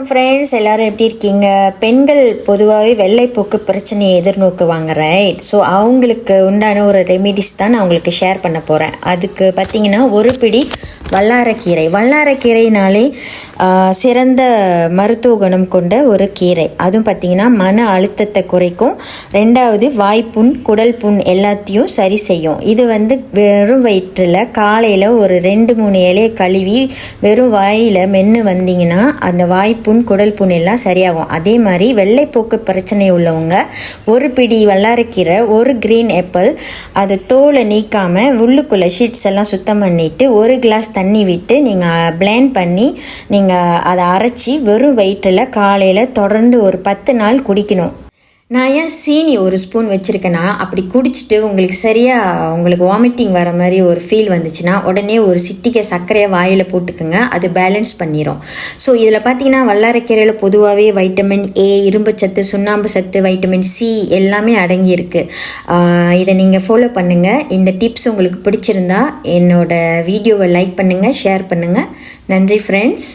Friends எல்லாரும் எப்படி இருக்கீங்க? பெண்கள் பொதுவாகவே வெள்ளைப்போக்கு பிரச்சனையை எதிர்நோக்குவாங்க, ரைட்? ஸோ அவங்களுக்கு உண்டான ஒரு ரெமிடிஸ் தான் நான் உங்களுக்கு ஷேர் பண்ண போகிறேன். அதுக்கு பார்த்தீங்கன்னா ஒரு பிடி வல்லாரக்கீரைனாலே சிறந்த மருத்துவ குணம் கொண்ட ஒரு கீரை. அதுவும் பார்த்திங்கன்னா மன அழுத்தத்தை குறைக்கும். ரெண்டாவது வாய்ப்புண் குடல் புண் எல்லாத்தையும் சரி செய்யும். இது வெறும் வயிற்றில் காலையில் ஒரு 2-3 இலையை கழுவி வெறும் வாயில் மென்று வந்தீங்கன்னா அந்த வாய்ப்புண் குடல் புண் எல்லாம் சரியாகும். அதே மாதிரி வெள்ளைப்போக்கு பிரச்சனை உள்ளவங்க ஒரு பிடி வல்லாரக்கீரை, ஒரு கிரீன் ஆப்பிள், அது தோலை நீக்காமல் உள்ளுக்குள்ளே ஷீட்ஸ் எல்லாம் சுத்தம் பண்ணிவிட்டு 1 கிளாஸ் தண்ணி விட்டு நீங்கள் பிளெண்ட் பண்ணி நீங்கள் அதை அரைச்சி வெறும் வயிற்றில் காலையில் தொடர்ந்து ஒரு 10 நாள் குடிக்கணும். நான் ஏன் சீனி 1 ஸ்பூன் வச்சுருக்கேன்னா, அப்படி குடிச்சிட்டு உங்களுக்கு வாமிட்டிங் வர மாதிரி ஒரு ஃபீல் வந்துச்சுன்னா உடனே ஒரு சிட்டிகை சர்க்கரையை வாயில் போட்டுக்குங்க. அது பேலன்ஸ் பண்ணிடும். ஸோ இதில் பார்த்தீங்கன்னா வல்லாரக்கீரையில் பொதுவாகவே வைட்டமின் ஏ, இரும்பு சத்து, சுண்ணாம்பு சத்து, வைட்டமின் சி எல்லாமே அடங்கியிருக்கு. இதை நீங்கள் ஃபாலோ பண்ணுங்கள். இந்த டிப்ஸ் உங்களுக்கு பிடிச்சிருந்தா என்னோட வீடியோவை லைக் பண்ணுங்கள், ஷேர் பண்ணுங்கள். நன்றி ஃப்ரெண்ட்ஸ்.